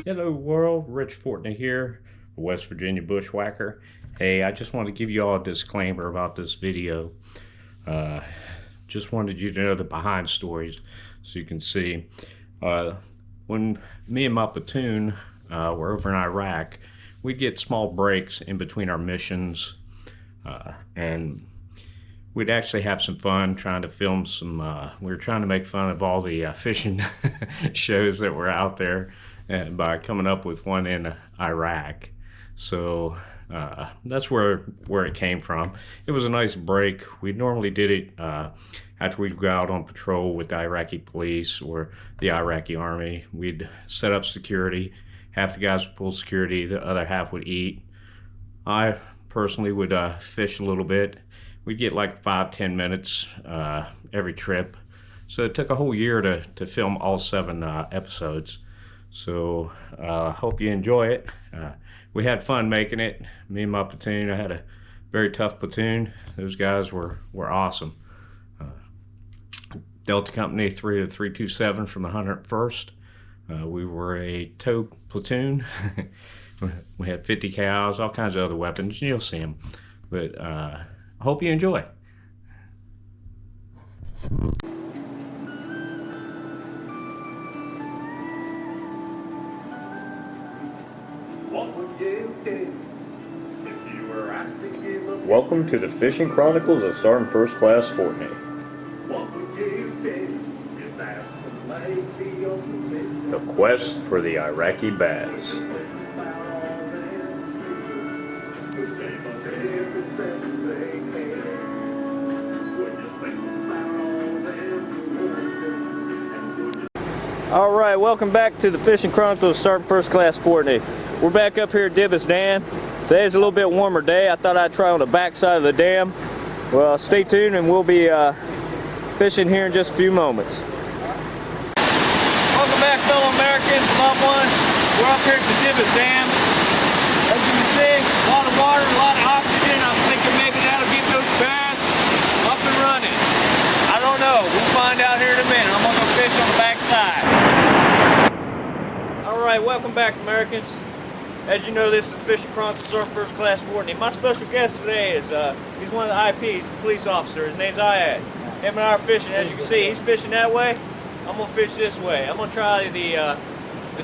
Hello world, Rich Fortney here, West Virginia bushwhacker. Hey, I just want to give you all a disclaimer about this video. Just wanted you to know the behind stories so you can see. When me and my platoon were over in Iraq, we'd get small breaks in between our missions, and we'd actually have some fun trying to film some, we were trying to make fun of all the fishing shows that were out there, and by coming up with one in Iraq. So that's where it came from. It was a nice break. We normally did it after we'd go out on patrol with the Iraqi police or the Iraqi army. We'd set up security. Half the guys would pull security, the other half would eat. I personally would fish a little bit. We'd get like 5-10 minutes every trip. So it took a whole year to film all 7 episodes. So hope you enjoy it. We had fun making it. Me and my platoon, I had a very tough platoon. Those guys were awesome. Delta Company 3 to 327 from the 101st. We were a tow platoon. We had 50 cows, all kinds of other weapons. You'll see them. But I hope you enjoy. What would you do if you were asked to give up? Welcome to the Fishing Chronicles of Sergeant First Class Fortney. What would you do if that's the lady of the midst? The quest for the Iraqi bass. All right, welcome back to the Fishing Chronicles of Sergeant First Class Fortney. We're back up here at Dibis Dam. Today's a little bit warmer day. I thought I'd try on the back side of the dam. Well, stay tuned and we'll be fishing here in just a few moments. Welcome back, fellow Americans, loved ones. We're up here at the Dibis Dam. As you can see, a lot of water, a lot of oxygen. I'm thinking maybe that'll get those bass up and running. I don't know. We'll find out here in a minute. I'm gonna go fish on the back side. All right, welcome back, Americans. As you know, this is Fishing Chronicles Sergeant First Class Fortney. My special guest today is he's one of the IPs, the police officer. His name's Ayad. Him and I are fishing. As you can see, he's fishing that way. I'm gonna fish this way. I'm gonna try the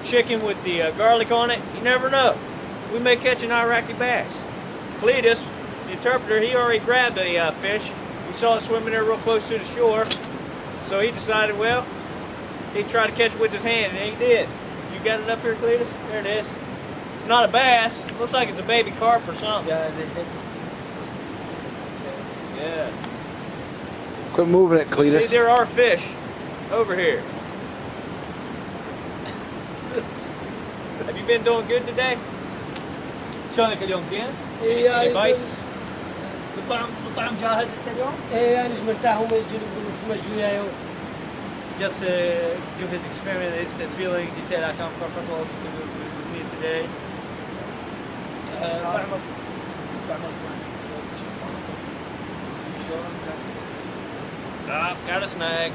chicken with the garlic on it. You never know. We may catch an Iraqi bass. Cletus, the interpreter, he already grabbed a fish. We saw it swimming there real close to the shore. So he decided, well, he'd try to catch it with his hand, and he did. You got it up here, Cletus? There it is. It's not a bass. Looks like it's a baby carp or something. Yeah. Quit moving it, Cletus. See, there are fish over here. Have you been doing good today? شلونك اليوم زين؟ Any bites? الطعم جاهز انت اليوم؟ ايه يعني مش مرتاح هم يجون يقولوا السمك وياي. Just give his experience, his feeling. He said I come comfortable also to with me today. Got a snag.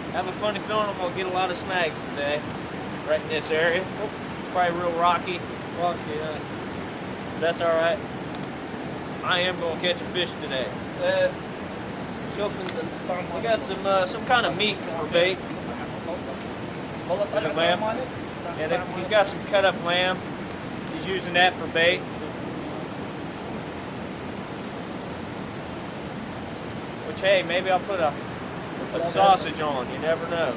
I have a funny feeling I'm gonna get a lot of snags today, right in this area. It's probably real rocky. Rocky, yeah. That's all right. I am gonna catch a fish today. شوف الطعم We got some kind of meat for bait. والله Is it lamb? Yeah, he's got some cut up lamb. He's using that for bait. Which, hey, maybe I'll put a sausage on. You never know.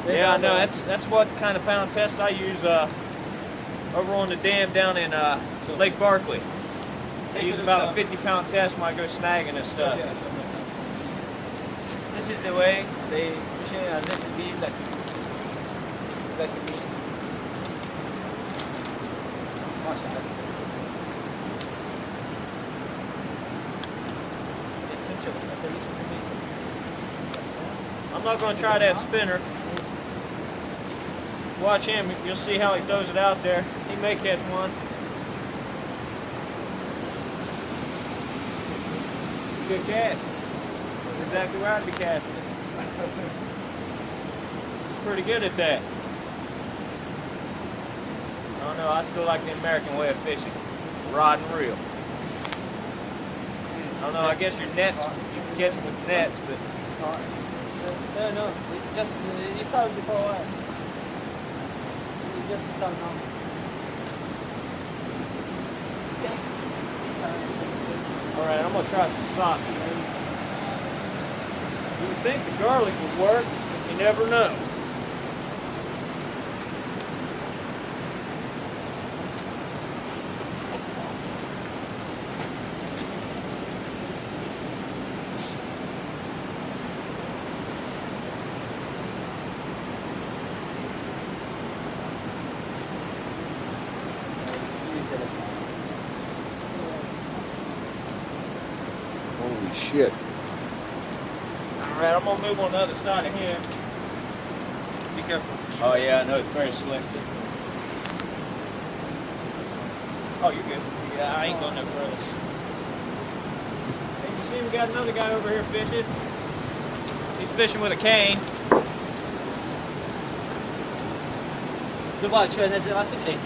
Yeah, I know. That's what kind of pound test I use over on the dam down in Lake Barkley. I use about a 50-pound test when I go snagging this stuff. This is the way they fishing, and this will be like a meat. I'm not going to try that spinner. Watch him. You'll see how he throws it out there. He may catch one. Good cast. That's exactly where I'd be casting it. Pretty good at that. don't know. I still like the American way of fishing. Rod and reel. I don't know. I guess your nets, you can catch them with nets, but No, just you started before a while. You just started now. all right, I'm gonna try some sausage. You would think the garlic would work, but you never know. Holy shit. All right, I'm gonna move on the other side of him. Be careful. Oh yeah, I know it's very slick. Oh, you're good. Yeah, I ain't going no further. Hey, you see, we got another guy over here fishing. He's fishing with a cane. Dobra, czy nazywa się? Ej.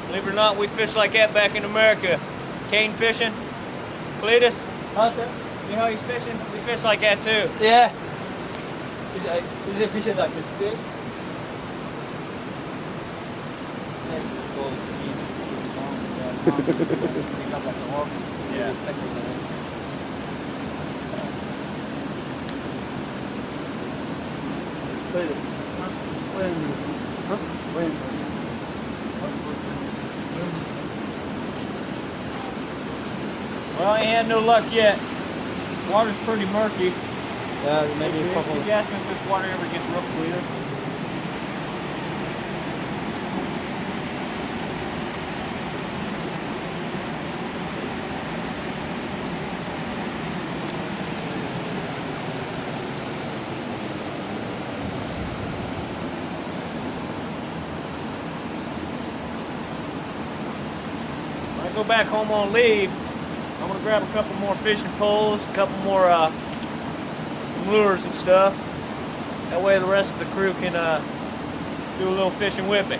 Believe it or not, we fish like that back in America. Cane fishing. Cletus, Oh, sir. see how he's fishing? We fish like that too. Yeah. Is it fishing like this big? Pick up like the hooks. Yeah. Just stick with the hooks. Wait a minute. Wait a minute. Wait a minute. Well, I ain't had no luck yet. Water's pretty murky. Yeah, maybe a couple. Keep asking if this water ever gets real clear. When I go back home on leave, I'm gonna grab a couple more fishing poles, a couple more some lures and stuff. That way the rest of the crew can do a little fishing with me.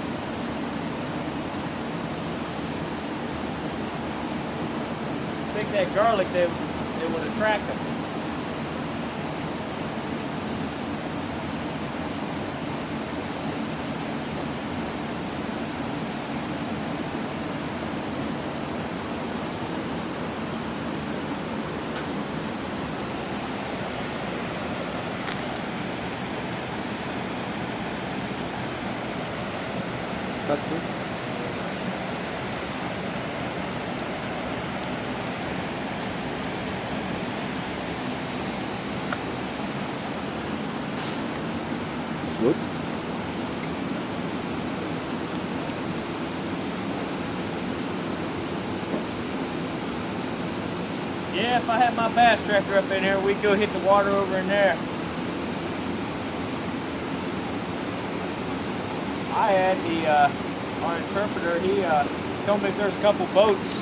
I think that garlic they would attract them. Stuck to? Whoops. Yeah, if I had my bass tractor up in here, we'd go hit the water over in there. I had our interpreter, he told me if there's a couple boats,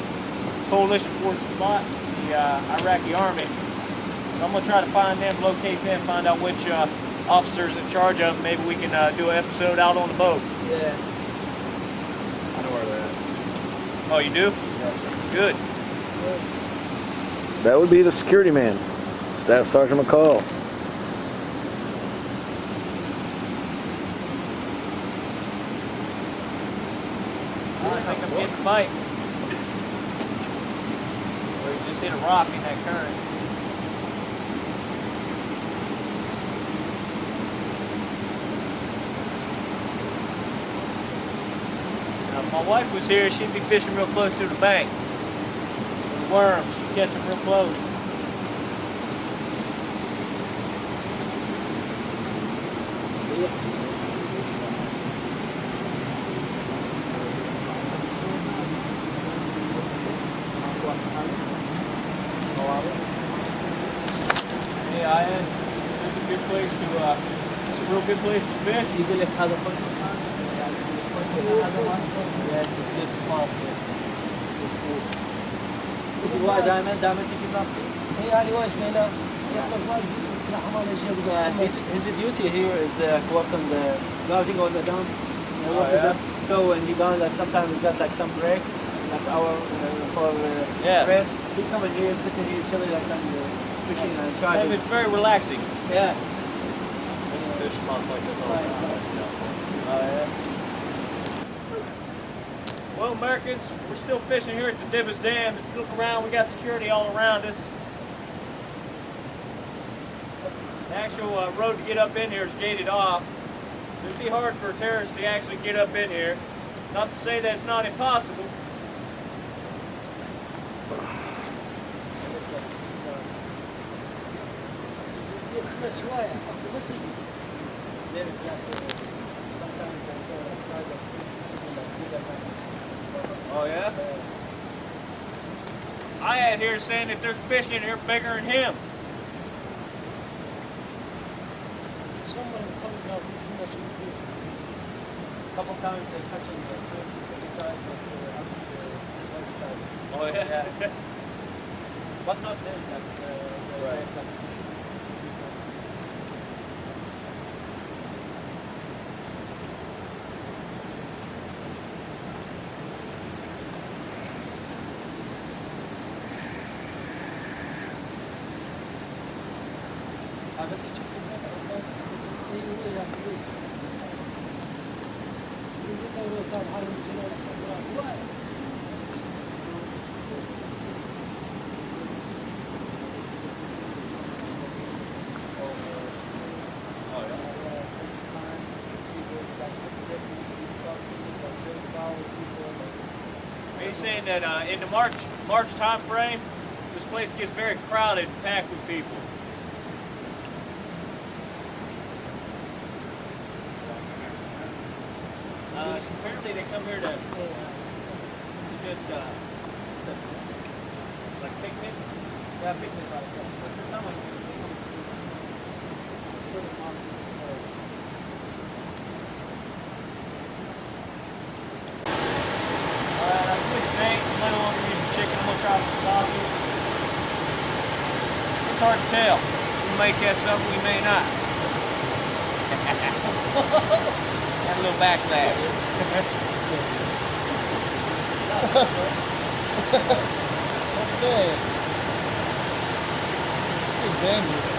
coalition force spot, the Iraqi army. So I'm gonna try to find them, locate them, find out which officer's in charge of them. Maybe we can do an episode out on the boat. Yeah. I know where they're at. Oh, you do? Yes. Good. That would be the security man, Staff Sergeant McCall. I think I'm getting a bite. Or you just hit a rock in that current. Now, if my wife was here, she'd be fishing real close to the bank. With worms, she'd catch them real close. Hey, Ian, this is a good place to, it's a real good place to fish. You will have a push. Yes, it's a good small fish. Did you buy diamond? Diamond did you not see? هي يعني واش ميلا يخلص واجد his duty here is work on the guarding on the dam. Work with them. So when he gone, like sometimes we got like some break, like hour for rest. He come in here, sitting here, chilling, like on the fishing and trying. It's very relaxing. Yeah. Fish spots like this all the time. Well, Americans, we're still fishing here at the Dibis Dam. If you look around, we got security all around us. The actual road to get up in here is gated off. It'd be hard for terrorists to actually get up in here. Not to say that it's not impossible. Oh yeah? I had here saying that there's fish in here bigger than him. A couple times they touching the side, but Oh yeah? but not him, like Right. He's saying that in the March time frame, this place gets very crowded and packed with people. Apparently they come here to just like picnic. Yeah, picnic right there. But for someone, Alright, I switched bait. I'm no longer using chicken. I'm gonna try some sausage. It's hard to tell. We may catch something, we may not. Got a little backlash.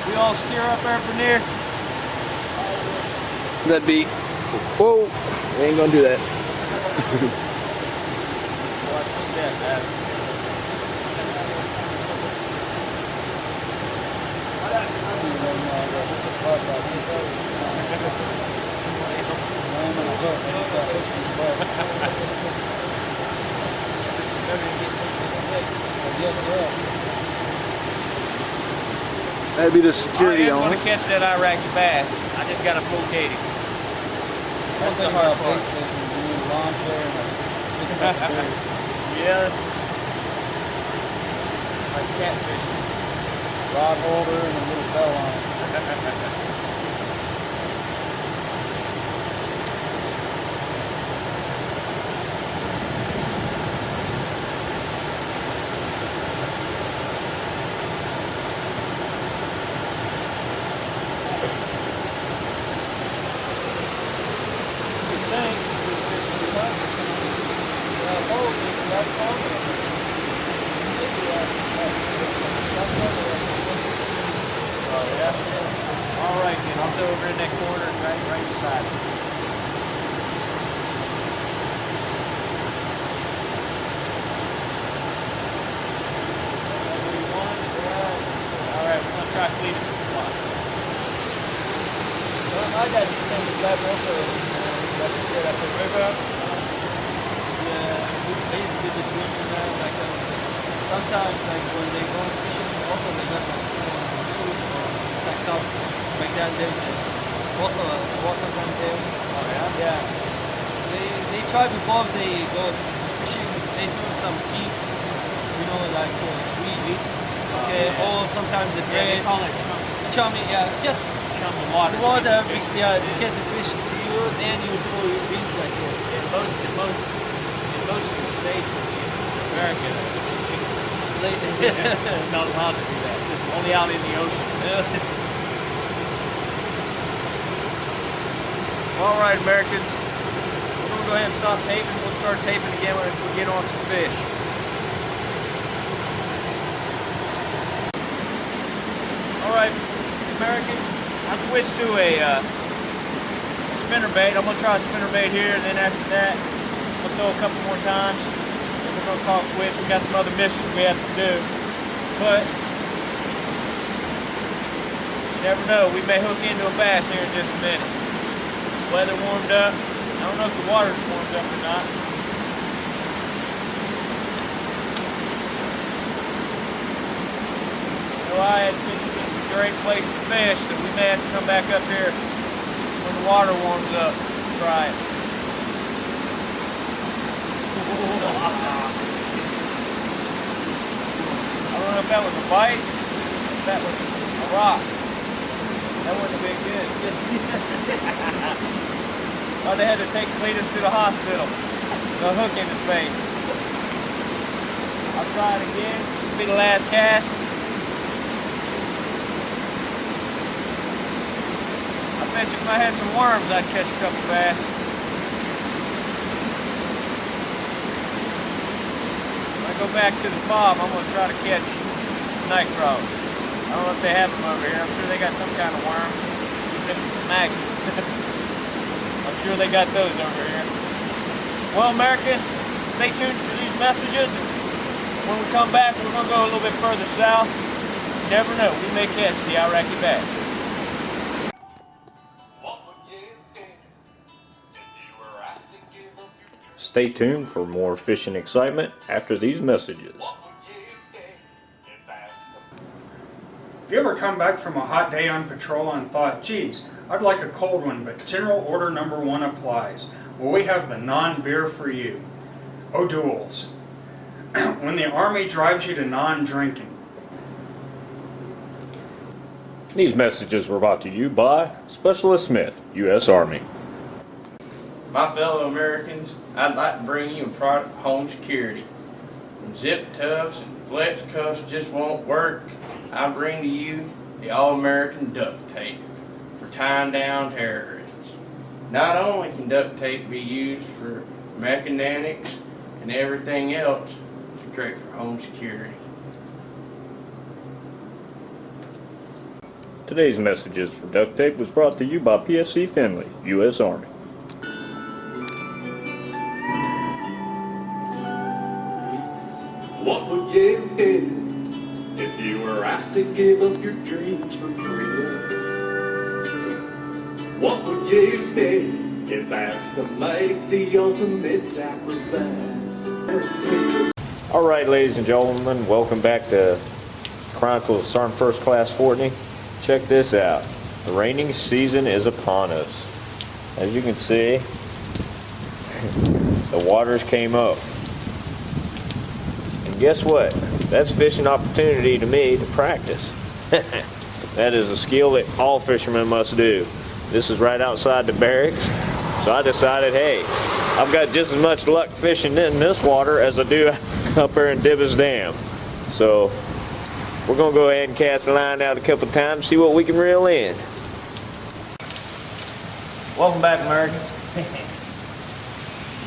We all steer up there for near. That'd be. Whoa! We ain't gonna do that. Watch your step, Adam. That'd be the security I am on going to catch that Iraqi bass. I just got to locate him. That's the hard part. Yeah. Like catfishing. Rod holder and a little bell on it. All right, then I'll throw over in that corner and right beside it. All right, we're gonna try cleaning some spot. well, my dad became his life also, like you said, up the river. He's good to swim in there. Like sometimes, like when they go fishing, also they got like food. It's like south back then. There's also a water down there. Oh yeah. Yeah. They try before they go fishing. They throw some seed, you know, like weed. Okay. Or sometimes the Yeah, they bread. call it Chummy, yeah, just chum of water. the water. Yeah, they get the fish to you, then you throw your beans like that. In most of the states in America, Like, not allowed to do that. Only out in the ocean. All right, Americans. We're gonna go ahead and stop taping. We'll start taping again when we get on some fish. All right, Americans. I switched to a spinnerbait. I'm gonna try a spinnerbait here, and then after that, we'll throw a couple more times. And we're gonna call it quits. We got some other missions we have to do, but you never know. We may hook into a bass here in just a minute. Weather warmed up. I don't know if the water's warmed up or not. So I had seen this is a great place to fish, so we may have to come back up here when the water warms up and try it. I don't know if that was a bite, or if that was a rock. That wouldn't have been good. Oh, they had to take Cletus to the hospital. The hook in his face. I'll try it again. This will be the last cast. I bet you if I had some worms, I'd catch a couple bass. When I go back to the fob, I'm going to try to catch some night crawlers. I don't know if they have them over here. I'm sure they got some kind of worm. Even if it's a maggot. I'm sure they got those over here. Well, Americans, stay tuned to these messages. When we come back, we're going to go a little bit further south. You never know. We may catch the Iraqi bass. Stay tuned for more fishing excitement after these messages. Have you ever come back from a hot day on patrol and thought, geez, I'd like a cold one, but General Order Number 1 applies? Well, we have the non-beer for you. O'Doul's. When the Army drives you to non-drinking. These messages were brought to you by Specialist Smith, U.S. Army. My fellow Americans, I'd like to bring you a product of home security. When zip tufts and flex cuffs just won't work, I bring to you the All-American duct tape for tying down terrorists. Not only can duct tape be used for mechanics and everything else, it's great for home security. Today's messages for duct tape was brought to you by PFC Finley, U.S. Army. What would you do if you were asked to give up your dreams for freedom? What would you do if asked to make the ultimate sacrifice? All right, ladies and gentlemen, welcome back to Chronicles of Sergeant First Class Fortney. Check this out. The raining season is upon us. As you can see, the waters came up. And guess what? That's fishing opportunity to me to practice. That is a skill that all fishermen must do. This is right outside the barracks. So I decided, hey, I've got just as much luck fishing in this water as I do up there in Dibis Dam. So we're going to go ahead and cast the line out a couple times, see what we can reel in. Welcome back, Americans.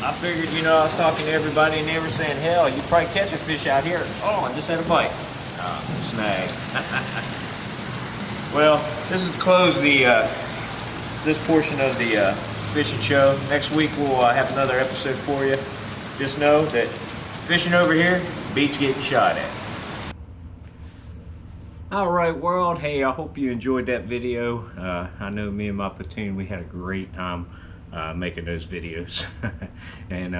I figured, you know, I was talking to everybody and they were saying, hell, you probably catch a fish out here. Oh, I just had a bite. Snag. Well, this is to close the this portion of the fishing show. Next week we'll have another episode for you. Just know that fishing over here beats getting shot at. All right, world. Hey, I hope you enjoyed that video. I know me and my platoon, we had a great time making those videos. And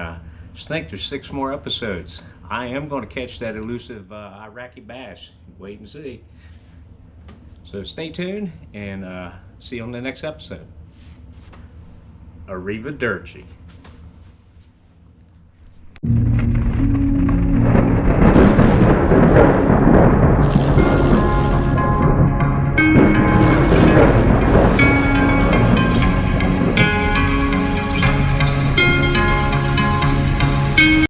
just think there's 6 more episodes. I am going to catch that elusive Iraqi bass. Wait and see. So stay tuned and see you on the next episode. Arrivederci.